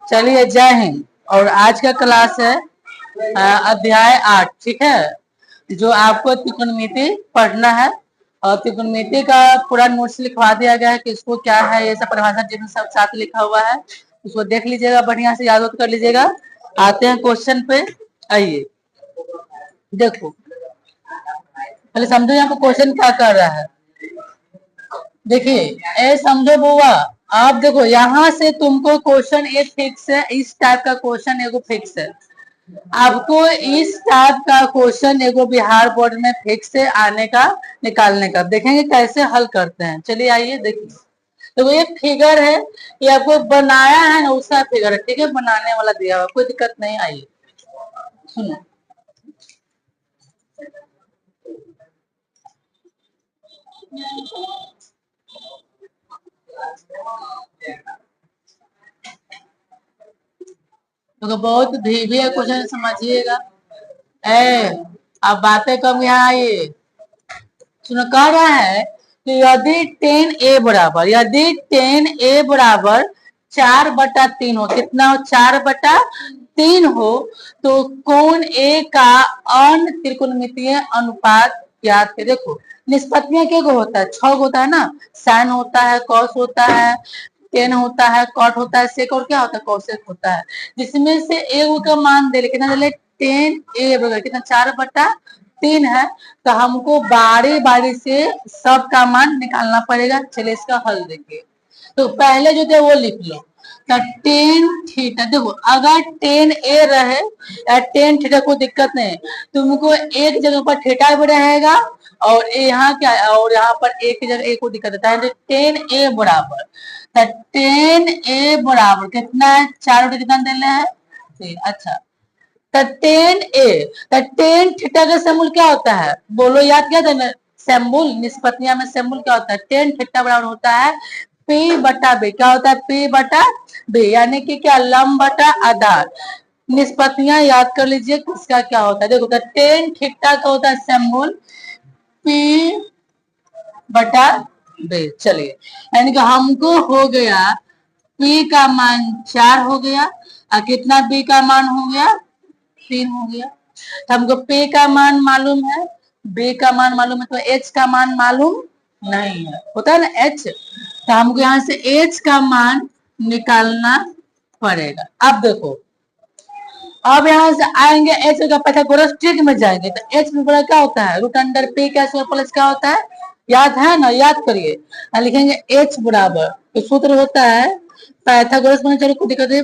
चलिए, जय हिंद। और आज का क्लास है अध्याय 8। ठीक है, जो आपको त्रिकोणमिति पढ़ना है और त्रिकोणमिति का पूरा नोट्स लिखवा दिया गया है कि इसको क्या है, ये सब परिभाषा जिन सब साथ लिखा हुआ है, उसको देख लीजिएगा, बढ़िया से याद कर लीजिएगा। आते हैं क्वेश्चन पे। आइए देखो, पहले समझो यहाँ पे क्वेश्चन क्या कर रहा है। देखिए, ए समझो बुआ, आप देखो यहाँ से तुमको क्वेश्चन एक फिक्स है, इस टाइप का क्वेश्चन एगो फिक्स है। आपको इस टाइप का क्वेश्चन एगो बिहार बोर्ड में फिक्स है आने का, निकालने का। देखेंगे कैसे हल करते हैं। चलिए आइए देखिए। तो ये फिगर है, ये आपको बनाया है ना, उसका फिगर है। ठीक है, बनाने वाला दिया हुआ, कोई दिक्कत नहीं। आइए सुनो, तो बहुत भी है क्वेश्चन, समझिएगा। ए, अब बातें कम यहाँ आइए। सुनो, कह रहा है कि यदि 10a बराबर, यदि 10a बराबर 4/3 हो, कितना हो? 4/3 हो, तो कोण ए का अन्य त्रिकोणमितीय अनुपात ज्ञात है। देखो, निष्पत्तियां क्या होता है? 6 होता है ना। साइन होता है, कॉस होता है, टेन होता है, कॉट होता है, सेक और क्या होता है? कॉसेक होता है। जिसमें से ए का मान दे, कितना दे? 10a बराबर कितना? 4/3 है। तो हमको बारी बारी से सबका मान निकालना पड़ेगा। चलिए इसका हल देखिए। तो पहले जो थे वो लिख लो। तो टेन थीटा, देखो अगर 10a रहे या 10 थीटा, कोई दिक्कत नहीं। तुमको एक जगह पर थीटा भी रहेगा और यहाँ क्या, और यहाँ पर एक की जगह एक को दिक्कत देता है। तो 10a बराबर, तो 10a बराबर कितना है? 4 बटे कितना देना है? अच्छा, तो 10a, तो 10 थीटा का सेमूल क्या होता है? बोलो, याद क्या था? सेमूल, निष्पत्तियां में सेमूल क्या होता है? 10 थीटा बराबर होता है p/b। क्या होता है? p/b, यानी कि क्या? लंब बटा आधार। निष्पत्तियां याद कर लीजिए किसका क्या होता है। देखो, तो 10 थीटा का होता है सेमूल p/b। चलिए, यानी कि हमको हो गया p का मान 4 हो गया और कितना b का मान हो गया? 3 हो गया। तो हमको p का मान मालूम है, b का मान मालूम है, तो h का मान मालूम नहीं है। होता है ना h, तो हमको यहाँ से h का मान निकालना पड़ेगा। अब देखो, अब यहाँ से आएंगे h का पाइथागोरस ट्रिक में जाएंगे। तो h में बड़ा क्या होता है? रूट अंडर p का स्क्वायर प्लस क्या होता है? याद है ना? याद करिए। लिखेंगे h बराबर, तो सूत्र होता है पाइथागोरस में। चलो कोई दिक्कत है।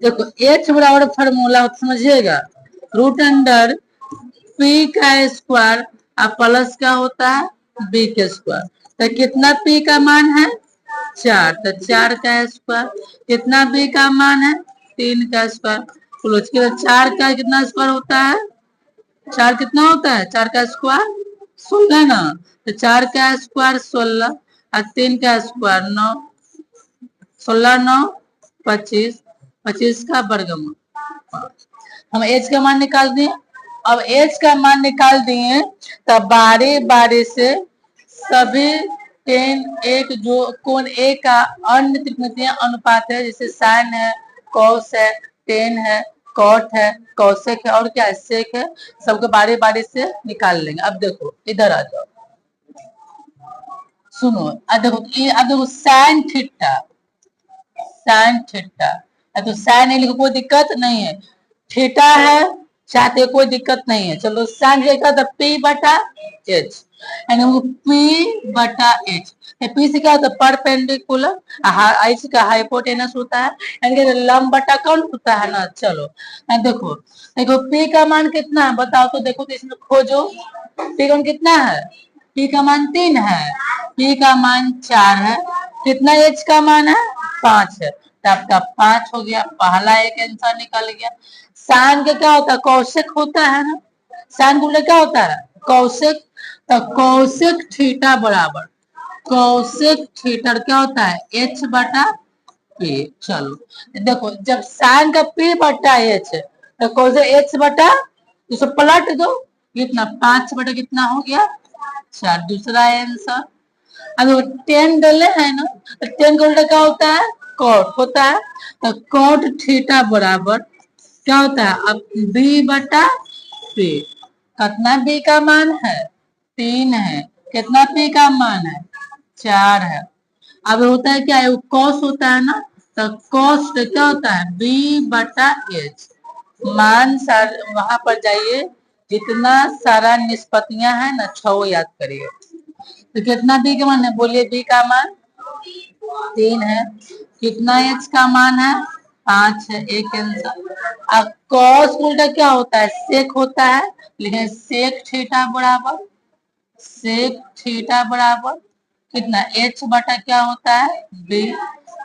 देखो, h बराबर फॉर्मूला समझिएगा, रूट अंडर p का स्क्वायर और प्लस क्या होता है? b के स्क्वायर। तो कितना p का मान है? 4, तो 4 का स्क्वायर। कितना b का मान है? 3 का स्क्वायर। तो उसके बाद 4 का कितना स्क्वायर होता है? 4 कितना होता है? 4 का स्क्वायर 16 ना। तो 4 का स्क्वायर 16 और 3 का स्क्वायर 9। 16 9 25, 25 का वर्गमूल। हम एच का मान निकाल दिए। अब एच का मान निकाल दिए, तब बारी बारी से सभी 10 जो कोण ए का अन्य त्रिकोणमितीय अनुपात है, जैसे साइन है, कॉस है, टेन है, कॉट है, कौसेक है और क्या है? सेक है। सबको बारी बारी से निकाल लेंगे। अब देखो, इधर आ जाओ, सुनो। अब देखो साइन थीटा, साइन थीटा, तो साइन लिखो, कोई दिक्कत नहीं है। थीटा है चाहते, कोई दिक्कत नहीं है। चलो साइन लिखा था p/h, यानी p/h। पी से क्या होता है? परपेंडिकुलर। एच का हाइपोटेनस होता है, यानी कि लंब बटा कौन होता है ना। चलो देखो, देखो p का मान कितना है बताओ तो। देखो तो इसमें खोजो, p का मान कितना है? p का मान 3 है, p का मान 4 है, कितना h का मान है? 5 है। तो आपका 5 हो गया, पहला एक आंसर निकल गया। साइन का क्या होता है? कौशिक होता है ना। साइन गुणे क्या होता है? कौशिक। तो कौशिक थीटा बराबर, कौशिक थीटा क्या होता है? h/p। चलो देखो, जब साइन का p/h है तो कौशिक h/, इसे पलट दो, कितना? 5 बटा कितना हो गया? 4। दूसरा आंसर। अब 10 डले है ना, तो 10 का उल्टा क्या होता है, कॉट होता है। तो कॉट थीटा बराबर क्या होता है, अब बी बटा पी। कितना बी का मान है, 3 है। कितना पी का मान है, 4 है। अब होता है क्या है, कॉस होता है ना, तो कॉस क्या होता है, बी बटा एच। मान सार वहां पर जाइए, जितना सारा निष्पत्तियां है ना, 6 याद करिए। तो कितना बी का मान है, बोलिए, बी का मान 3 है। कितना एच का मान है, 5 है। एक आंसर। अब कॉस उल्टा क्या होता है, सेक होता है, लेकिन सेक थीटा बराबर, सेक थीटा बराबर कितना, एच बटा क्या होता है, बी।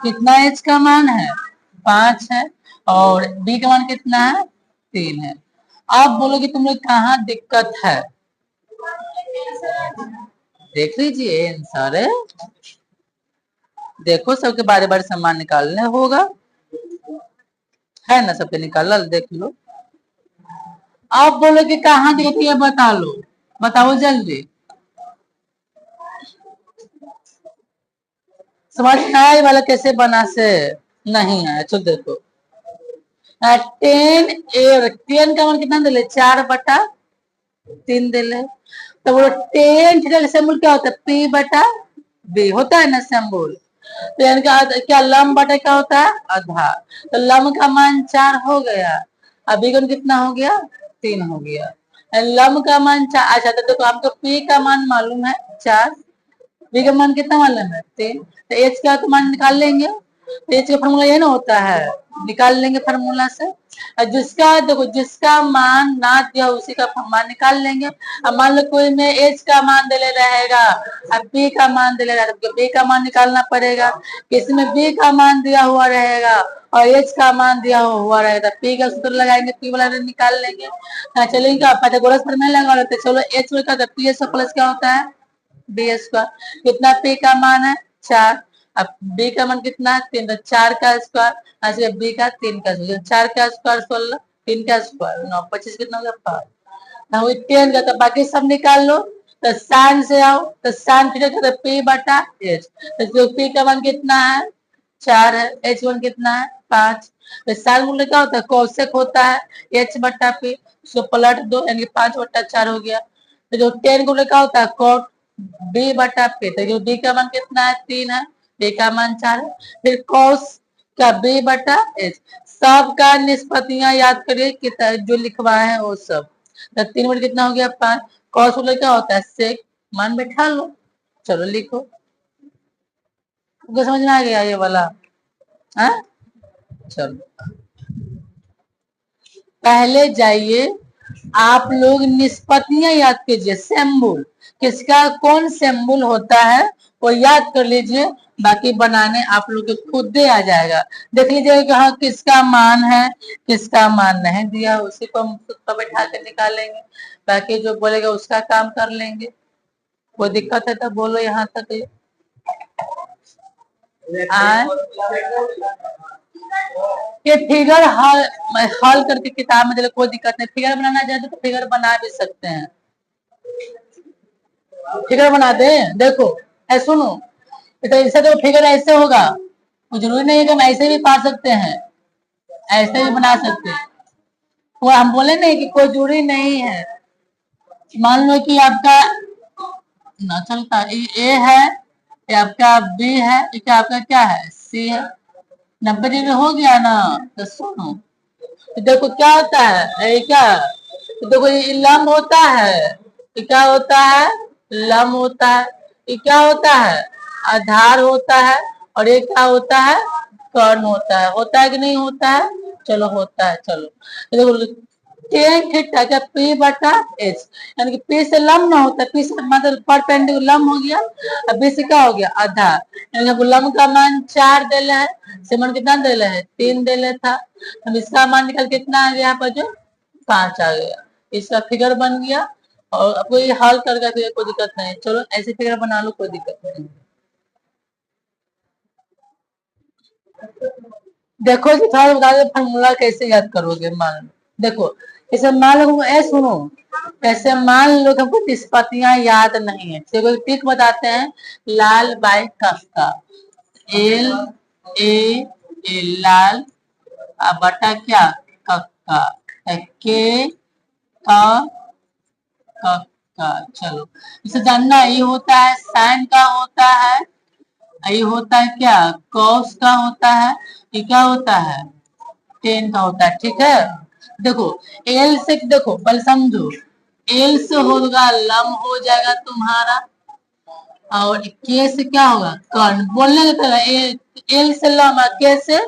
कितना एच का मान है, 5 है, और बी का मान कितना है, 3 है। अब बोलो कि तुम्हें कहाँ दिक्कत है, देख लीजिए आंसर है। देखो सबके बारे बारे सामान निकालने होगा, है ना, सबके निकाल देख लो। अब बोलो कि कहाँ दिक्कत है, बता लो, बताओ जल्दी। समझ में आया वाला कैसे बना से, नहीं आया, चलो देखो। 10 का मान कितना दिले, 4/3 दिले। तो वो 10 थीटा का सिंबल क्या होता है, पी बटा बी होता है ना सिंबल। तो यानी क्या लम बटा क्या होता है, आधार। तो लम का मान 4 हो गया, अभी कौन कितना हो गया, 3 हो गया। लम का मान 4। अच्छा तो देखो हमको पी का मान मालूम है 4, बी का मान कितना मालूम है, 3। तो एच का तो मान निकाल लेंगे, तो एच का फॉर्मूला ये ना होता है, निकाल लेंगे फार्मूला से। और जिसका देखो, जिसका मान ना दिया उसी का मान निकाल लेंगे। अब मान लो कोई में एच का मान दे ले रहेगा, अब बी का मान दे ले रहेगा, तो बी का मान निकालना पड़ेगा। किसी में बी का मान दिया हुआ रहेगा और एच का मान दिया हुआ रहेगा, पी का सूत्र लगाएंगे, पी वाला निकाल लेंगे। चलेंगे पाइथागोरस प्रमेय लगा लेते, चलो एच का पी एच प्लस क्या होता है, बी स्क्वायर। कितना पी का मान है, 4। अब बी का मान कितना है, 3। तो 4 का स्क्वायर, अच्छा बी का 3 का स्क्वायर, 4 का स्क्वायर 16, 3 का स्क्वायर 9, 25 कितना होगा 5। ना 10 का, तो बाकी सब निकाल लो। तो साइन से आओ, तो साइन थीटा का पी बटा एच। तो पी का मान कितना है, 4 है, एच वन कितना है, 5। तो साइन मूल्य क्या होता है, कोसेक होता है, एच बटा पी। उसको पलट दो, यानी 5/4 हो गया। तो जो 10 गुणे का होता है कॉट बी बटा पी। तो जो बी का मान कितना है, 3 है, बी का मान 4 है। फिर कॉस का बी बटा एच। सबका निष्पत्तियां याद करिए, जो लिखवाए हैं वो सब। तो 3 बटे कितना हो गया, 5। कॉस बोले क्या होता है, सेक। मान बैठा लो, चलो लिखो। तुमको समझ में आ गया ये वाला, है? चलो पहले जाइए, आप लोग निष्पत्तियां याद कीजिए, सिंबल किसका कौन सिंबल होता है वो याद कर लीजिए। बाकी बनाने आप लोग को खुद ही आ जाएगा। देख लीजिएगा कि हाँ किसका मान है, किसका मान नहीं दिया, उसी को हम खुद पर बैठा के निकालेंगे। बाकी जो बोलेगा उसका काम कर लेंगे। कोई दिक्कत है तो बोलो, यहाँ तक आए। ये फिगर हल हल करके किताब में दे, कोई दिक्कत नहीं। फिगर बनाना चाहते तो फिगर बना भी सकते हैं, फिगर बना दे। देखो ऐसे सुनो, तो ऐसे तो फिगर ऐसे होगा, जरूरी नहीं है कि हम ऐसे भी पा सकते हैं, ऐसे भी बना सकते हैं। वो हम बोले नहीं कि कोई जरूरी नहीं है। मान लो कि आपका ना चलता ए है, ये आपका बी है, ये आपका क्या है, सी है। 90 डिग्री हो गया ना, तो सुनो, तो देखो क्या होता है, ये क्या, तो देखो ये लंब होता है, ये क्या होता है, लंब होता है। ये क्या होता है, आधार होता है। और ये क्या होता है, कर्ण होता है कि नहीं होता है, चलो होता है। चलो तो देखो टेन थीटा का पी बटा एच, यानी कि पी से लंब ना होता है, पी से मतलब परपेंडिकुलर लंब हो गया, अब बी से क्या हो गया, आधार। यानी कि लंब का मान 4 देले है, सिमन कितना देले है, 3 देले था। हम इसका मान निकल कितना आ गया, यहाँ पर जो 5 आ गया। इसका फिगर बन गया। और आपको ये हल करके फिर कोई दिक्कत नहीं, चलो ऐसे फिगर बना लो, कोई दिक्कत नहीं। देखो थोड़ा बता दो, फॉर्मूला कैसे याद करोगे। मान लो देखो, इसे मान लो सुनो, ऐसे मान लो कि हमको निष्पत्तियां याद नहीं है, तो ट्रिक बताते हैं। लाल बाई कफ्का, एल ए लाल बटा क्या कक्का, के का कक्का। चलो इसे जानना, ये होता है साइन का होता है, ये होता है क्या कॉस का होता है, ये क्या होता है टेन का होता है। ठीक है, देखो एल से, देखो पहले समझो, एल से होगा लम हो जाएगा तुम्हारा, और के से क्या होगा कर्ण, बोलने का तरह एल से लम, के से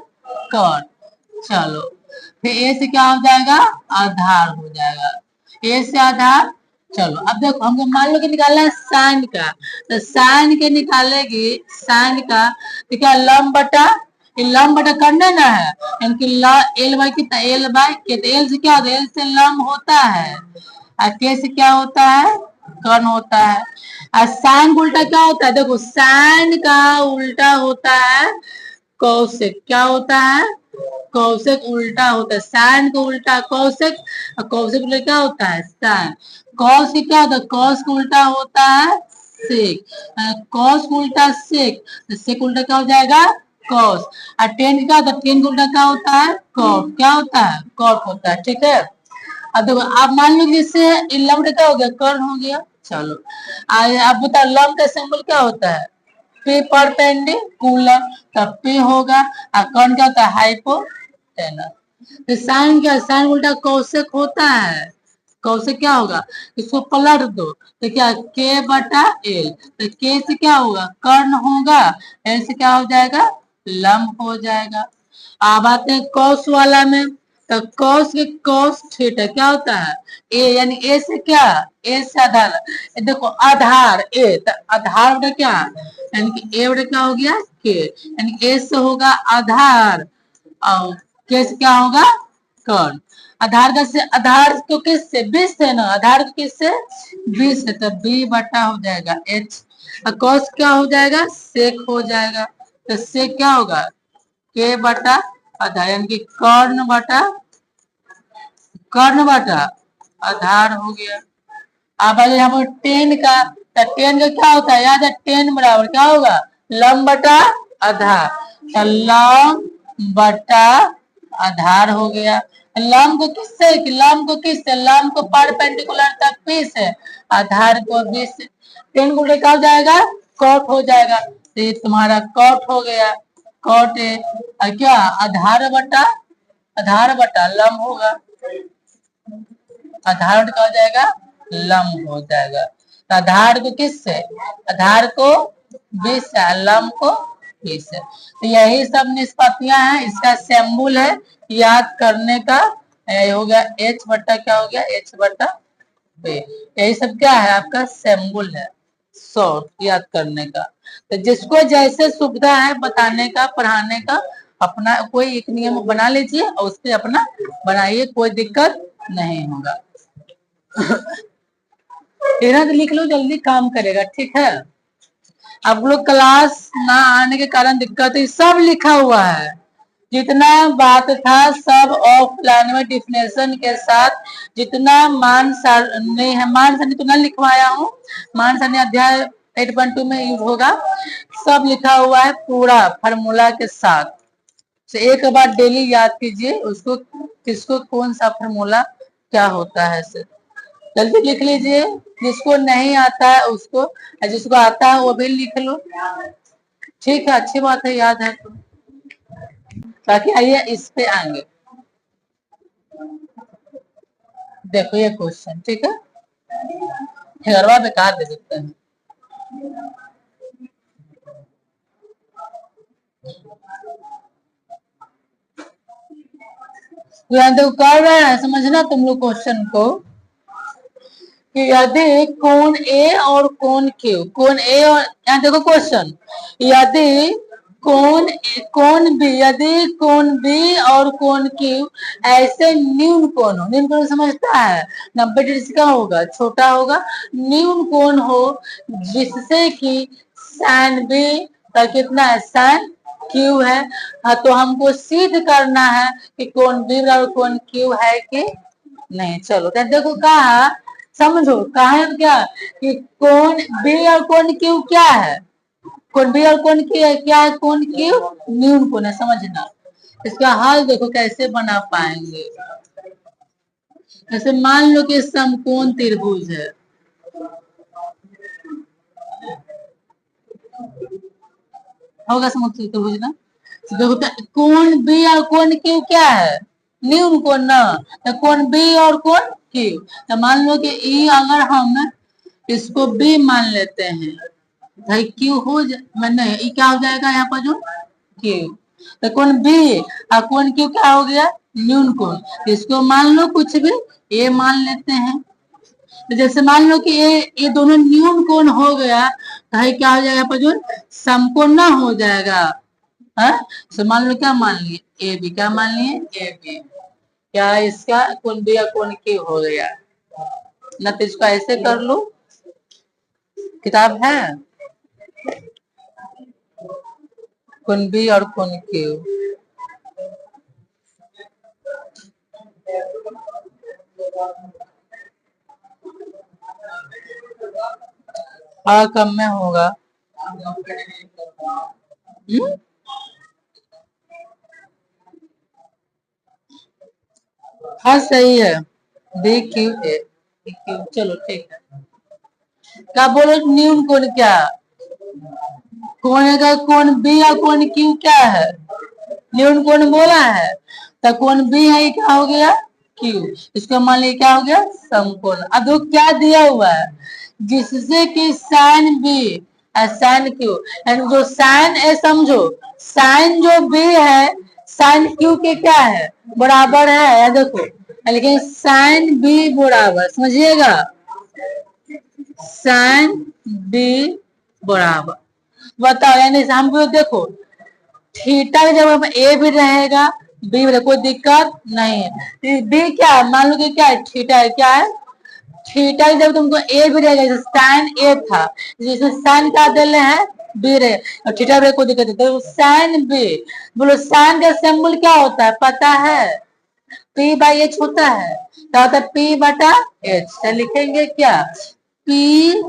कर्ण। चलो फिर ए से क्या हो जाएगा आधार हो जाएगा, ए से आधार। चलो अब देखो हमको मान लो कि निकालना है साइन का, तो साइन के निकालेगी, साइन का तो क्या लम बटा, लम बटा करना ना है, यानी एल बाई कितना, एल बाई के, तो एल से क्या होता है, एल से लम होता है, और के से क्या होता है कर्ण होता है। और साइन का उल्टा क्या होता है, देखो साइन का उल्टा होता है कौशिक, क्या होता है कौशिक उल्टा होता है, साइन को उल्टा कौशिक, और कौशिक उल्टा क्या होता है साइन। कौस की क्या होता है, कौस का उल्टा होता है सेक, कौस का उल्टा सेक, तो सेक उल्टा क्या हो जाएगा कौस, और टेन क्या होता है, टेन का उल्टा क्या होता है कॉट, क्या होता है कॉट होता है। ठीक है, अब देखो आप मान लो जिससे लम्ब क्या हो गया कर्ण हो गया। चलो अब बता लम्ब का सिंबल क्या होता है, पे परपेंडिकुलर, तब पे होगा, और कर्ण क्या होता है हाइपोटेनस। तो साइन क्या, साइन उल्टा कौशिक होता है, कौशिक क्या होगा, इसको पलट दो तो क्या के बटा एल, तो के से क्या होगा कर्ण होगा, एल से क्या हो जाएगा लम्ब हो जाएगा। अब आते हैं कौश वाला में, तो कौश के कौश थीटा क्या होता है ए, यानी ए से क्या, ए से आधार, देखो आधार ए, तो आधार बटा क्या, यानी कि ए बटा क्या हो गया के, यानी ए से होगा आधार, और के से क्या होगा कर्ण। आधार का से, आधार को किससे 20 है ना, आधार को किससे 20 है, तो बी बटा हो जाएगा एच, और कौश क्या हो जाएगा सेक हो जाएगा, तो सेक क्या होगा के बटा आधार, यानी कि कर्ण बटा आधार हो गया। अब आइए हम टेन का, तो टेन का क्या होता है याद है, टेन बराबर क्या होगा लम बटा आधार, तो लम बटा आधार हो गया। लम को किससे, लम को किससे, लम को परपेंडिकुलर तक पी से, आधार को 20 से, टेन को क्या हो जाएगा कॉट हो जाएगा, तो ये तुम्हारा कॉट हो गया, कॉट है क्या आधार बटा लम होगा, आधार का हो जाएगा लम हो जाएगा। तो आधार को किससे, आधार को 20 से, लम को 20 से। तो यही सब निष्पत्तियां हैं, इसका सिंबल है याद करने का, हो गया एच बट्टा क्या हो गया एच बट्टा बे, यही सब क्या है आपका सिंबल है शॉर्ट याद करने का। तो जिसको जैसे सुविधा है बताने का पढ़ाने का, अपना कोई एक नियम बना लीजिए और उससे अपना बनाइए, कोई दिक्कत नहीं होगा। तो लिख लो जल्दी काम करेगा। ठीक है, आप लोग क्लास ना आने के कारण दिक्कत है, सब लिखा हुआ है, जितना बात था सब ऑफलाइन में डिफिनेशन के साथ, जितना मान सारणी है, मान सारणी तो ना लिखवाया हूँ, मान सारणी अध्याय 8.2 में यूज होगा, सब लिखा हुआ है पूरा फार्मूला के साथ। तो एक बार डेली याद कीजिए उसको, किसको कौन सा फार्मूला क्या होता है, जल्दी लिख लीजिए, जिसको नहीं आता है उसको, जिसको आता है वो भी लिख लो। ठीक है, अच्छी बात है याद है तो, ताकि आइए इस पे आएंगे। देखो ये क्वेश्चन, ठीक है, हेरवा बेकार दे देते हैं। तो यहाँ देखो कर रहे हैं, समझना तुम लोग क्वेश्चन को, कि यदि कोण ए और कोण क्यू, कोण ए और, यहाँ देखो क्वेश्चन, यदि कोण बी, यदि कोण बी और कोण क्यू ऐसे न्यून कोण हो, न्यून कोण समझता है 90 डिग्री का होगा, छोटा होगा, न्यून कोण हो जिससे कि साइन बी का कितना है साइन क्यू है, हाँ तो हमको सिद्ध करना है कि कोण बी और कोण क्यू है कि नहीं, चलो तो देखो कहा, समझो कहा है क्या कि कौन बी और कौन क्यू क्या है, कौन बी और कौन क्यू क्या है, कौन क्यू न्यून कौन है, समझना। इसका हल देखो कैसे बना पाएंगे। जैसे मान लो कि समकोण त्रिभुज है, होगा समकोण त्रिभुज ना। तो देखो कोण बी और कोण क्यू क्या है, न्यून कोण ना। तो कोण बी और कोण क्यू, तो मान लो कि ई अगर हम इसको बी मान लेते हैं, भाई क्यू हो मैंने ई क्या हो जाएगा यहाँ पर जो क्यू। तो कोण बी और कोण क्यू क्या हो गया, न्यून कोण। इसको मान लो कुछ भी ये मान लेते हैं। तो जैसे मान लो कि ये दोनों न्यून कोण हो गया, तो है क्या हो जाएगा पर जो समकोण ना हो जाएगा। है तो मान लो क्या मान लिए, ए बी क्या मान लिए, ए बी क्या इसका कोण बी या कोण क्यू हो गया ना। तो इसको ऐसे कर लो, किताब है कोण बी और कोण क्यू। हाँ कम में होगा। हाँ सही है, बी क्यू ए क्यू, चलो ठीक है। क्या बोलो न्यून कोण क्या, कोण का कोण बी और कोण क्यू क्या है, न्यून कोण बोला है। तो कोण बी है क्या हो गया क्यू, इसको मान लिया क्या हो गया समकोण। अब देखो क्या दिया हुआ है, जिससे कि साइन बी साइन क्यू, यानी जो साइन ए समझो, साइन जो बी है साइन क्यू के क्या है बराबर है, देखो लेकिन साइन बी बराबर, समझिएगा साइन बी बराबर। बताओ यानी हम देखो थीटा जब ए भी रहेगा बी भी रहेगा, कोई दिक्कत नहीं है। बी क्या है मान लो कि क्या है थीटा है, क्या है थीटा। जब तुमको ए भी रहेगा, जैसे साइन ए था, जैसे साइन का दे रहे हैं बी रहे और थीटा भी कोई दिक्कत नहीं। तो साइन बी, बोलो साइन का सिंबल क्या होता है पता है, पी बाई एच होता है। क्या होता है पी बटा एच, तो लिखेंगे क्या पी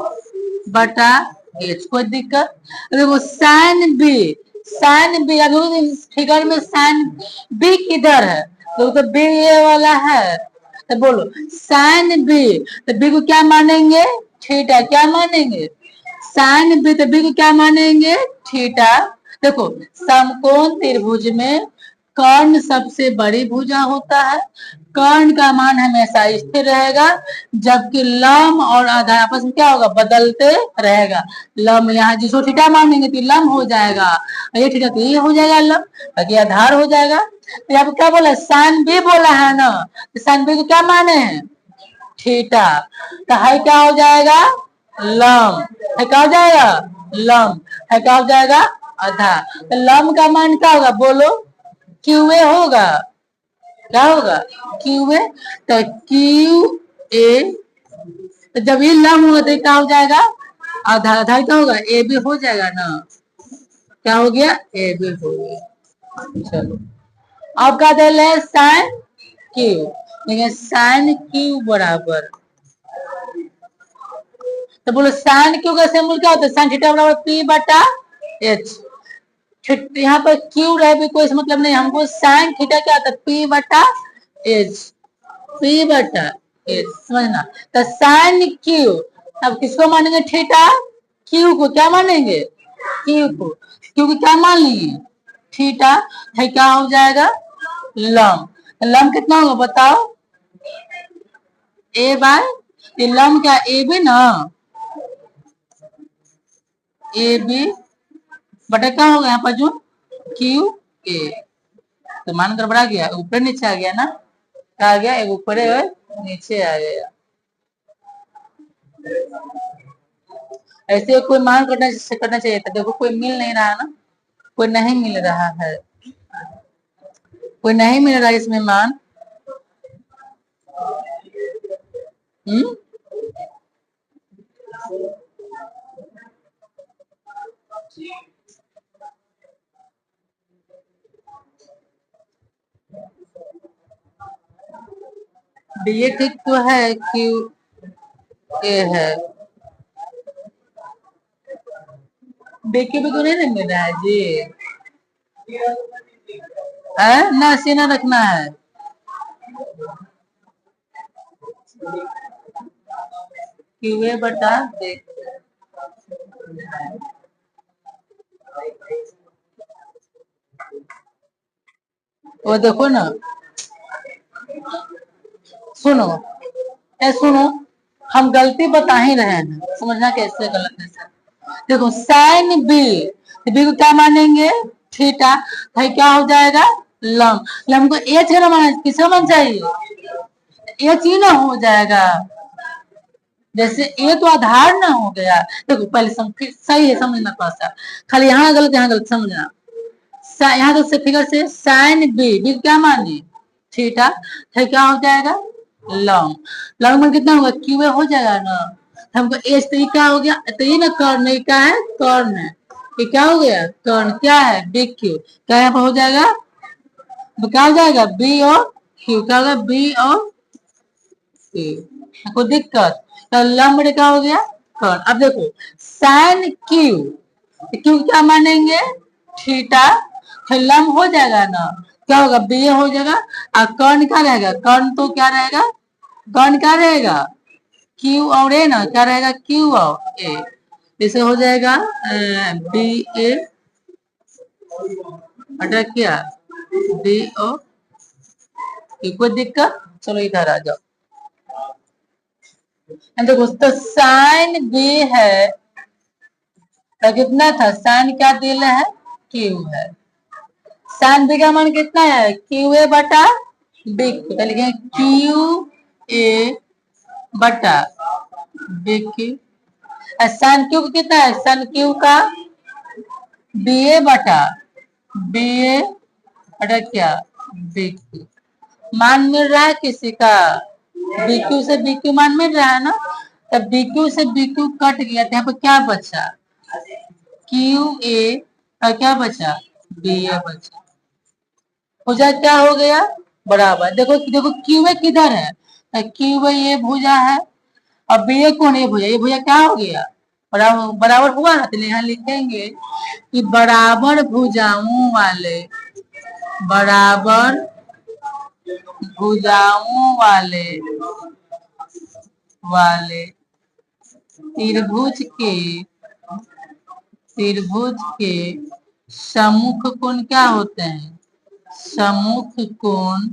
बटा एच, कोई दिक्कत। देखो साइन बी, साइन बी अभी फिगर में साइन बी किधर है, तो बी ये वाला है। तो बोलो साइन बी, तो बी को क्या मानेंगे थीटा, क्या मानेंगे साइन बी, तो बी को क्या मानेंगे थीटा। देखो समकोण त्रिभुज में कर्ण सबसे बड़ी भुजा होता है, कर्ण का मान हमेशा स्थिर रहेगा, जबकि लंब और आधार आपस में क्या होगा बदलते रहेगा। लंब यहाँ जिसको थीटा मानेंगे तो लंब हो जाएगा, ये थीटा तो ये हो जाएगा लंब, बाकी आधार हो जाएगा। तो यहाँ पे क्या बोला साइन बी बोला है ना, तो साइन बी को क्या माने हैं थीटा, तो है क्या हो जाएगा लंब, है क्या हो जाएगा लंब, है क्या हो जाएगा आधार। तो लंब का मान क्या होगा बोलो क्यू ए होगा, क्या होगा क्यू ए। तो क्यू ए, तो जब ये लंब होगा तो क्या हो जाएगा आधार, आधार क्या होगा ए बी हो जाएगा ना, क्या हो गया ए बी हो गया। चलो अब क्या दे रहे साइन क्यू, देखिए साइन क्यू बराबर, तो बोलो साइन क्यू का सिंबल क्या होता है साइन थीटा बराबर पी बटा एच। यहाँ पर क्यू रहे भी कोई मतलब नहीं, हमको साइन थीटा क्या आता है पी बटा एच, पी बटा एच, समझना। तो साइन क्यू, अब किसको मानेंगे थीटा, क्यू को क्या मानेंगे क्यू को, क्यू को क्या मान लिए थीटा, है क्या हो जाएगा लंब। लंब कितना होगा बताओ ए बाय लंब क्या ए बी ना, ए बी बटा क्या होगा यहाँ पर जो क्यू ए, तो मान गड़बड़ा गया ऊपर नीचे आ गया ना, क्या आ गया एक ऊपर है नीचे आ गया। ऐसे कोई मान करना चाहिए था, देखो कोई मिल नहीं रहा ना, कोई नहीं मिल रहा है, कोई नहीं मिल रहा इसमें मान। हम्म बी ए ठीक तो है, क्यू ए है, बी क्यू भी तो नहीं मिल रहा है जी। ना सीना रखना है। क्यू ए बटा देख, वो देखो ना, सुनो, सुनो, हम गलती बता ही रहे हैं, समझना कैसे गलत है सर। देखो साइन बी, बी को क्या मानेंगे, थीटा, भाई क्या हो जाएगा, लम, लम को एच है ना माना, किसका मान चाहिए, एच ही ना हो जाएगा। जैसे ये तो आधार ना हो गया। देखो पहले फिर सही है, समझना थोड़ा सा, खाली यहाँ गलत यहाँ गलत समझना। यहाँ तो से फिगर से साइन बी, बी क्या माने, थीटा, फिर क्या हो जाएगा, लॉन्ग, लॉन्ग में कितना होगा, क्यू हो जाएगा ना। हमको एच तो क्या हो गया, तो ये ना कर्ण, ये क्या है, कर्ण है, ये क्या हो गया, कर्ण, क्या है, बी क्यू, क्या यहाँ पर हो जाएगा, तो क्या हो जाएगा, बी और क्यू, क्या होगा, बी और क्यू, कोई दिक्कत, तो लंब क्या हो गया, कर्ण। अब देखो साइन क्यू, क्यू क्या मानेंगे, थीटा, फिर लंब हो जाएगा ना, क्या होगा, बी ए हो जाएगा, और कर्ण क्या रहेगा, कर्ण तो क्या रहेगा, कर्ण क्या रहेगा, क्यू और ए ना, क्या रहेगा, क्यू और ए, इसे हो जाएगा बी ए बटा क्या, बी ओ, कोई दिक्कत, चलो इधर आ जाओ। देखो तो साइन बी है, तो कितना था, साइन क्या दिल है, क्यू है, साइन बी का मान कितना है, क्यू ए बटा बी क्यू, लिखेंगे क्यू ए बटा बी क्यू, साइन क्यू कितना है, साइन क्यू का बी ए बटा बी ए बटा क्या, बी क्यू, मान मिल रहा है किसी का, बी क्यू से बी क्यू मान मिल रहा है ना, तब बी क्यू से बी क्यू कट गया, तो यहाँ पर क्या बचा, क्यू ए और क्या बचा, बी ए बचा, हो जाए क्या हो गया, बराबर। देखो देखो क्यू ए किधर है, क्यू ए ये भुजा है, और बी ए कौन, ये भुजा क्या हो गया, बराबर, बराबर हुआ ना, तो यहाँ लिखेंगे कि बराबर भुजाओं वाले, बराबर भुजाओं वाले वाले त्रिभुज के, त्रिभुज के सम्मुख कोण क्या होते हैं, सम्मुख कोण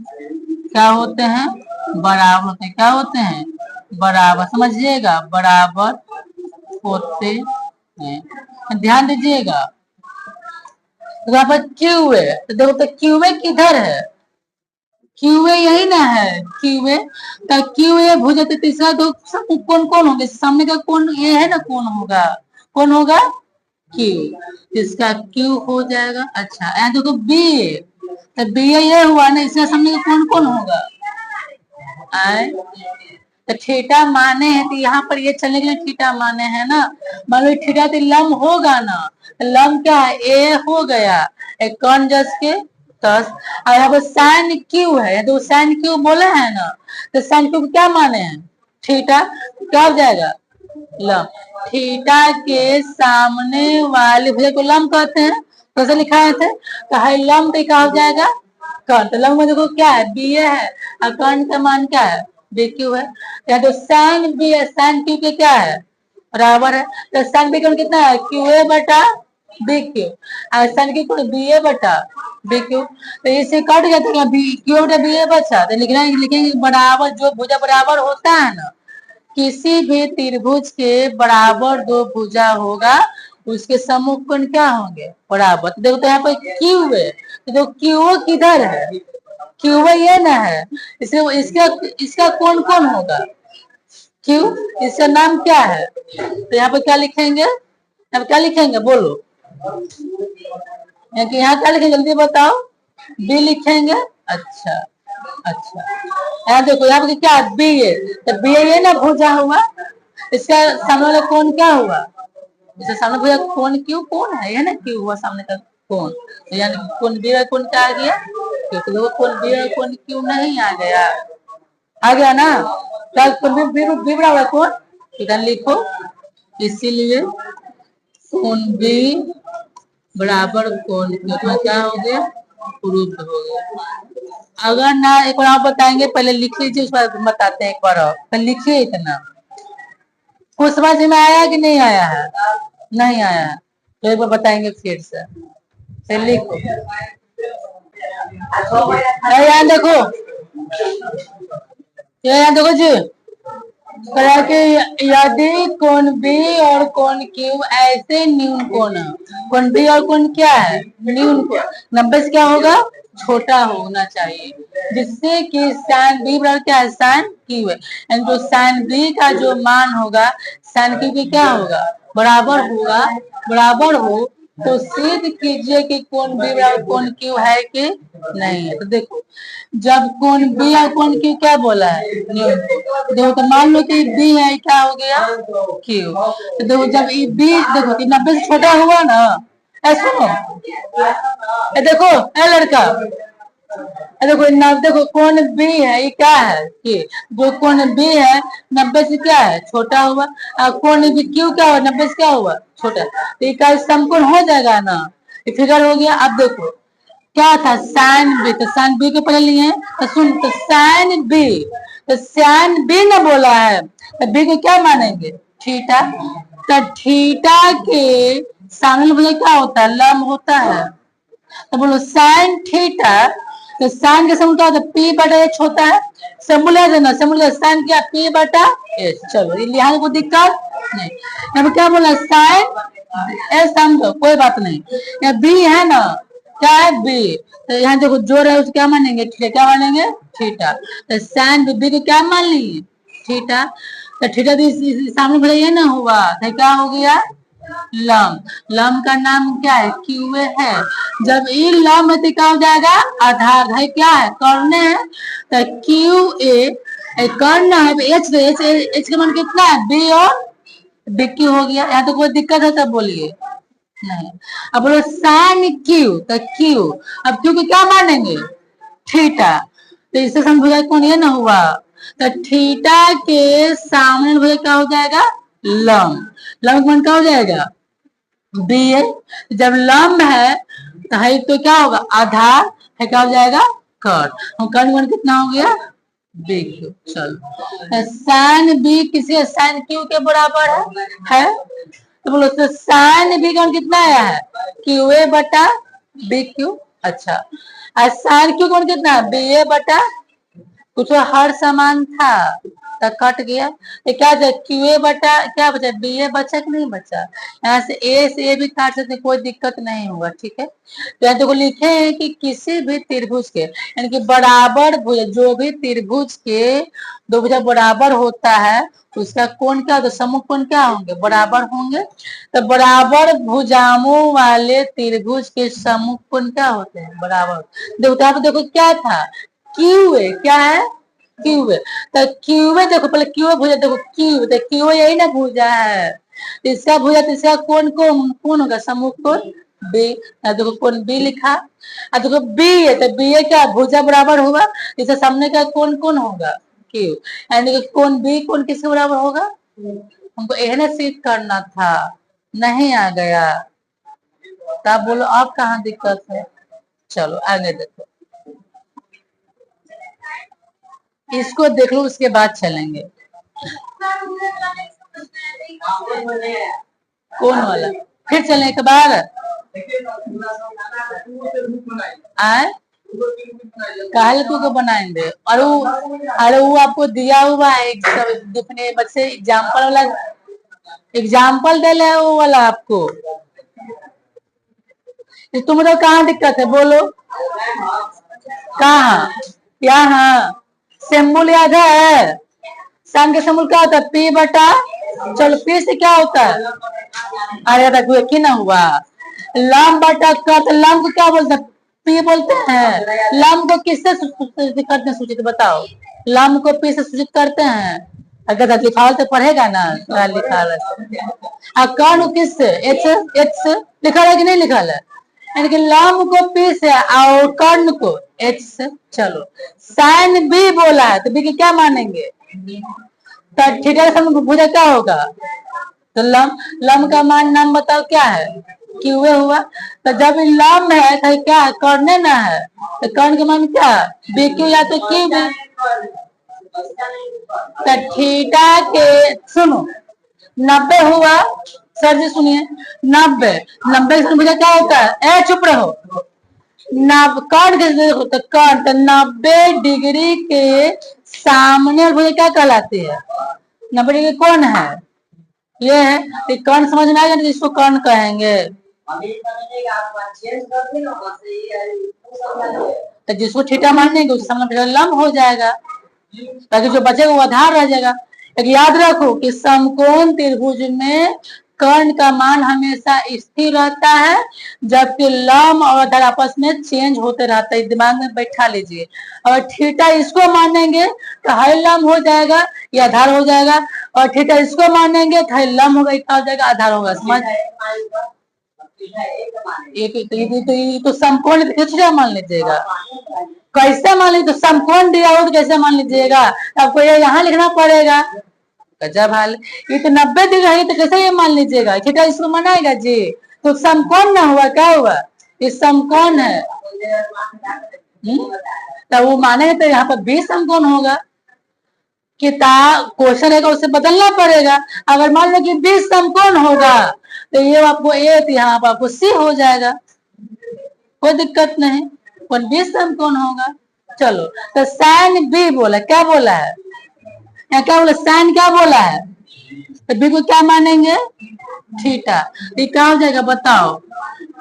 क्या होते हैं, बराबर होते हैं, क्या होते हैं, बराबर, समझिएगा, बराबर होते हैं, ध्यान दीजिएगा। तो यहाँ पर क्यू है, तो देखो तो क्यू ए किधर है, क्यू ए यही ना है, क्यू ए, तो क्यू ए भुजा, तो तीसरा दो कौन कौन होंगे, सामने का कौन ये है ना, कौन होगा, कौन होगा, क्यू, इसका क्यू हो जाएगा। अच्छा यहाँ देखो बी ए, तो बी ए ये हुआ ना, इसका सामने का कौन कौन होगा, आए, तो थीटा माने हैं, तो यहाँ पर ये चलने के लिए थीटा माने हैं ना, मान लो थीटा तो लंब होगा ना, लंब क्या है, ए हो गया, एक कौन जस के 10, और यहाँ पर साइन क्यू है, तो साइन क्यू बोला है ना, तो साइन क्यू क्या माने हैं, थीटा, क्या हो जाएगा, लंब, थीटा के सामने वाले भुजा को लंब कहते हैं, कैसे लिखाए थे, तो है लंब, तो क्या हो जाएगा, कर्ण, तो लंब में देखो क्या है, बी ए है, और कर्ण का मान क्या है, बी क्यू है, या तो साइन बी है, साइन क्यू के क्या है, बराबर है, तो साइन बी कर्ण कितना है, क्यू ए बटा बी क्यू, और साइन क्यू कर्ण बी ए बटा बी क्यू, तो इसे कट गया, तो बी क्यू बटा बी ए बचा, तो लिखना लिखेंगे बराबर, जो भुजा बराबर होता है ना, किसी भी त्रिभुज के बराबर दो भुजा होगा, उसके सम्मुख कोण क्या होंगे, बराबर। तो देखो तो यहाँ पर क्यू है, तो देखो क्यू किधर है, क्यू ये ना है, इसे इसका इसका कौन कौन होगा, क्यू, इसका नाम क्या है, तो यहाँ पर क्या लिखेंगे, यहाँ पर क्या लिखेंगे बोलो, यहाँ क्या लिखेंगे जल्दी बताओ, बी लिखेंगे, अच्छा अच्छा, यहाँ देखो यहाँ पे क्या बी है, तो बी है ना भुजा हुआ, इसका सामने वाला कौन क्या हुआ, इसका सामने भुजा कौन क्यू, कौन है, ये ना क्यू हुआ सामने का कौन, तो यानी कौन बी है, कौन क्या आ गया, क्योंकि देखो कौन बी है, कौन क्यू नहीं आ गया, आ गया ना। क्या बी बराबर है कौन, इधर लिखो, इसीलिए कौन बी बराबर कौन क्यू, क्या हो गया, प्रूफ हो गया। अगर ना एक बार आप बताएंगे, पहले लिख लीजिए, उसके बाद बताते हैं एक बार और, तो लिखिए इतना। कुछ समझ में आया कि नहीं आया है, नहीं आया है तो एक बार बताएंगे फिर से लिखो। यहाँ देखो, यहाँ देखो जी, कहा कि यदि कोण बी और कोण क्यू ऐसे न्यून कोण, कोण बी और कोण क्या है, न्यून कोण, नब्बे से क्या होगा, छोटा होना चाहिए, जिससे कि साइन बी बराबर क्या है, साइन क्यू है, यानी तो साइन बी का जो मान होगा साइन क्यू के क्या होगा, बराबर होगा, बराबर हो तो सिद्ध कीजिए कि कोण बी बराबर कोण क्यू है कि नहीं है। तो देखो, जब कोण बी और कोण क्यू क्या बोला है, न्यून, देखो तो मान लो कि बी है, क्या हो गया, क्यू, तो देखो जब ये बी, देखो 90 से छोटा हुआ ना, सुनो, देखो लड़का, देखो देखो कोण बी है, ये क्या है, कि जो कोण बी है 90 से क्या है, छोटा हुआ, और कोण बी क्यू क्या हुआ, 90 से क्या हुआ, छोटा, तो ये समकोण हो जाएगा ना, ये फिगर हो गया। अब देखो क्या था, साइन बी, तो साइन बी के पहले लिए, तो सुन, तो साइन बी, तो साइन बी ने बोला है, तो बी को क्या मानेंगे, थीटा, तो थीटा के सामने बोले क्या होता है, लंब होता है, तो बोलो साइन थीटा, तो साइन के समूल क्या होता है, पी बटा एच होता है, समूल है ना, समूल साइन क्या, पी बटा एच, चलो ये लिहाज को दिक्कत नहीं। यहाँ क्या बोला, साइन एच समझो, कोई बात नहीं, यहाँ बी है ना, क्या है बी, तो यहाँ देखो जोड़ है, उसको क्या मानेंगे, थीटा, क्या मानेंगे, थीटा, तो साइन बी को क्या मान लिए, थीटा, तो थीटा सामने भले ये ना हुआ, तो क्या हो गया, लंब, लंब का नाम क्या है, क्यू है, जब ये लंब है तो क्या हो जाएगा, आधार है, क्या है, कर्ण है, तो क्यू ए कर्ण है, एच एच का मान कितना है, बी और बी क्यू हो गया। यहाँ तो कोई दिक्कत है तब बोलिए नहीं। अब बोलो साइन क्यू, तो क्यू, अब क्यू को क्या मानेंगे, थीटा, तो इससे समझ कौन ये ना हुआ, तो थीटा के सामने भैया क्या हो जाएगा, लंब, लंब मान क्या हो जाएगा, बी है, जब लंब है तो है तो क्या होगा, आधार है, क्या हो जाएगा, कर्ण, कर्ण मान कितना हो गया, बी क्यू। चलो साइन बी किसी साइन क्यू के बराबर है, तो बोलो तो साइन बी का कितना आया है, क्यू ए बटा बी क्यू, अच्छा, और साइन क्यू कौन कितना है, बी ए बटा, कुछ हर समान था तो कट गया, ये क्या क्यू ए बटा क्या बचा, बी ए बचा कि नहीं बचा, यहाँ से ए भी काट सकते, कोई दिक्कत नहीं होगा, ठीक है। तो यहाँ देखो लिखे हैं कि किसी भी त्रिभुज के, यानी कि बराबर भुज, जो भी त्रिभुज के दो भुजा बराबर होता है उसका कोण क्या होता है, समूह कोण क्या होंगे, बराबर होंगे, तो बराबर भुजाओं वाले त्रिभुज के समूह कोण क्या होते हैं, बराबर। देखो तो देखो क्या था, क्यू है, क्या है, क्यू है, तो क्यू है, देखो पहले क्यू भुजा, देखो क्यू, तो क्यू यही ना भुजा है, इसका भुजा, इसका कौन कौन होगा, समूह कोण बी, देखो कौन बी लिखा, और देखो बी है, तो बी है क्या, भुजा बराबर होगा, इससे सामने का कौन कौन होगा, क्यू, यानी कि कौन बी कौन किसके बराबर होगा, हमको यह सिद्ध करना था, नहीं आ गया, तब बोलो आप कहाँ दिक्कत है। चलो आगे देखो, इसको देख लो उसके बाद चलेंगे, कौन वाला, फिर चलें एक बार, आए काल को बनाएंगे, और अरे वो आपको दिया हुआ है अपने बच्चे एग्जाम्पल वाला, एग्जाम्पल दे ले वो वाला आपको, तुम तो कहाँ दिक्कत है बोलो, कहाँ, यहाँ सिंबल याद है, साइन का सिंबल क्या होता है, पी बटा, चलो पी से क्या होता है, अरे देखो कि ना हुआ, लंब बटा कट, लंब को क्या बोलते हैं, पी बोलते हैं, लंब को किससे करते हैं सूचित, बताओ, लंब को पी से सूचित करते हैं, अगर लिखा तो पढ़ेगा ना, लिखा है, कर्ण किससे, एच, एच से लिखा है कि नहीं लिखा है, यानी कि लम को पी से और कर्ण को एच से। चलो साइन बी बोला है तो बी की क्या मानेंगे, तो थीटा का भुजा क्या होगा, तो लम लम का मान नाम बताओ क्या है, क्यू हुआ। तो जब लम है तो क्या है, कर्ण ना है, तो कर्ण का मान क्या है, बी क्यू या तो क्यू बी। तो थीटा के सुनो 90 हुआ, सर जी सुनिए 90 90 से मुझे क्या होता है, ए चुप रहो, कर्ण कैसे होता है, कर्ण तो 90 डिग्री के सामने मुझे क्या कहलाती है, 90 डिग्री कौन है, ये है, तो कर्ण समझ में आएगा, जिसको कर्ण कहेंगे। तो जिसको थीटा मानेंगे उसके सामने लंब हो जाएगा, ताकि जो बचेगा वो आधार रह जाएगा। एक याद रखो कि समकोण त्रिभुज में कर्ण का मान हमेशा स्थिर रहता है, जबकि लंब और आधार आपस में चेंज होते रहता है, दिमाग में बैठा लीजिए। और थीटा इसको मानेंगे तो हाई लंब हो जाएगा, ये आधार हो जाएगा, और थीटा इसको मानेंगे तो हाई लंब होगा, इतना हो जाएगा, आधार होगा। समझ, ये तो समकोण थीटा मान लीजिएगा, कैसे मान लीजिए, तो समकोण दिया हो तो कैसे मान लीजिएगा, आपको ये यहाँ लिखना पड़ेगा। गजब हाल, ये तो 90 डिग्री है तो कैसे ये मान लीजिएगा, थीटा इसको मनाएगा जी, तो समकोण ना हुआ, क्या हुआ, ये समकोण है। तो वो मानेगा तो यहाँ पर 20 समकोण होगा, किताब क्वेश्चन है उसे बदलना पड़ेगा। अगर मान लो कि 20 समकोण होगा तो ये आपको ए, तो यहाँ पर आपको सी हो जाएगा, कोई दिक्कत नहीं, 20 समकोण होगा। चलो तो साइन बी बोला, क्या बोला है, या क्या बोला, साइन क्या बोला है, तो बी को क्या मानेंगे, थीटा, ये क्या हो जाएगा बताओ,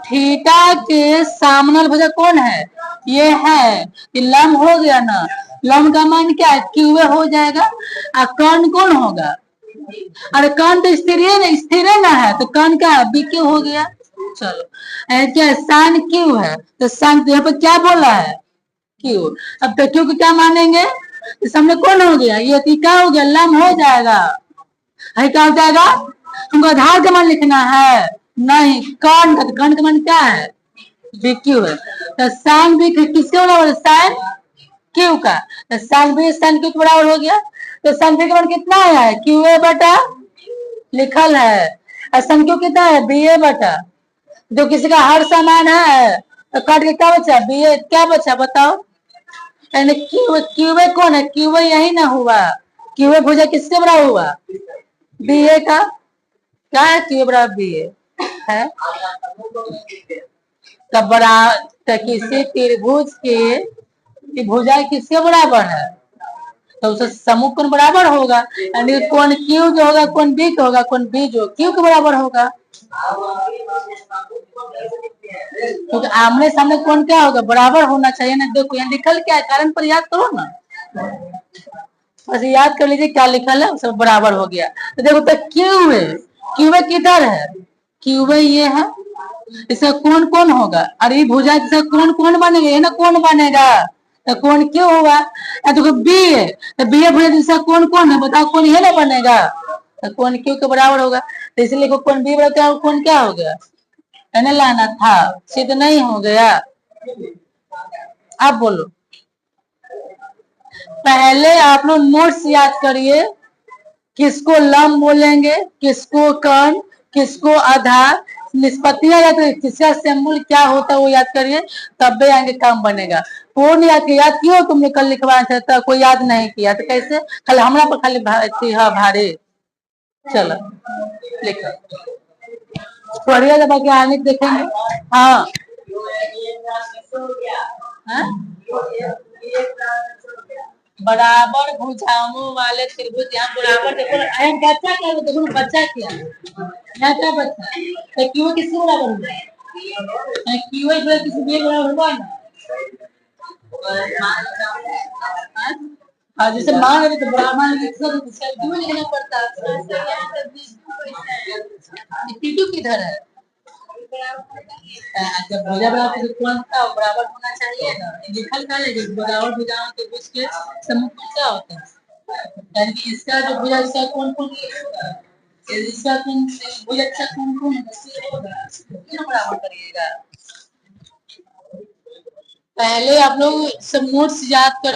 थीटा के सामने भुजा कौन है, ये है, ये लंब हो गया ना, लंब का मान क्या है, क्यू हो जाएगा, और कर्ण कौन होगा, अरे कर्ण तो स्थिर ना है, तो कर्ण क्या है, बी क्यू हो गया। चलो क्या साइन क्यू है, तो साइन यहाँ पर क्या बोला है, क्यू, अब तो क्यू को क्या मानेंगे, सामने कौन हो गया, ये क्या हो गया, लंब हो जाएगा, है क्या हो जाएगा, हमको आधार का मान लिखना है, नहीं कर्ण का, कर्ण का मान क्या है, बी क्यू है, तो साइन बी किसके बराबर है, साइन क्यू का, तो साइन बी साइन क्यू के बराबर हो गया, तो साइन बी का मान कितना आया है, क्यू ए बटा लिखल है, और साइन क्यू कितना है, बी ए बटा, जो किसी का हर समान है तो काट के क्या बचा, बी ए क्या बचा बताओ, यानी क्यूबे कौन है, क्यूबे यही ना हुआ, क्यूबे भुजा किसके बराबर हुआ, बी ए का, क्या है क्यूबे बराबर बी ए है, तब बड़ा किसी त्रिभुज के भुजा किसके बराबर है, तो उससे समूह कोण बराबर होगा, यानी कोण क्यू जो होगा कोण बी का होगा, कोण बी जो क्यू के बराबर होगा, क्योंकि आमने सामने कोण क्या होगा, बराबर होना चाहिए ना। देखो यहाँ लिखल क्या है, कारण पर याद करो ना, बस याद कर लीजिए क्या लिखल है, सब बराबर हो गया। तो देखो तो क्यू है, क्यू किधर है, क्यू ये है, इसका कोण कौन होगा, अरे भुजा इसका कोण कौन बनेगा, ये ना कोण बनेगा, तो कोण क्यों होगा, तो बी है, तो बी भुजा इसका कोण कौन है बताओ, कोण ये ना बनेगा, तो कोण क्यों के बराबर होगा, तो इसलिए कोण बी बराबर कोण क्या हो गया, कहने लाना था, सिद्ध नहीं हो गया। आप बोलो, पहले आप लोग नोट्स याद करिए, किसको लंब बोलेंगे, किसको कर्ण, किसको आधार, निष्पत्तियां याद करिए, किसका सिंबल क्या होता है वो याद करिए, तब भी आगे काम बनेगा। पूर्ण याद किया, याद क्यों तुमने कल लिखवाया था, तो कोई याद नहीं किया तो कैसे, कल हमारा पर खाली भारी। चलो लिखो, पढ़िए जब आगे आने देखेंगे। हाँ बराबर भुजाओं वाले त्रिभुज, यहाँ बराबर देखो, बच्चा क्या देखो, बच्चा क्या यहाँ क्या बच्चा, तो क्यों किसके बराबर हुआ, क्यों किसी भी बराबर हुआ ना, हाँ जैसे मान रहे तो ब्राह्मण क्यों लिखना पड़ता है, टीटू किधर है, जब भुजा बराबर कौन सा बराबर होना चाहिए ना, लिखल का है बराबर भुजाओं के बीच के समूह क्या होता है, यानी कि इसका जो भुजा इसका कौन कौन होगा, इसका कौन भुजा अच्छा कौन कौन होगा, बराबर करिएगा। पहले आप लोग सब नोट्स याद कर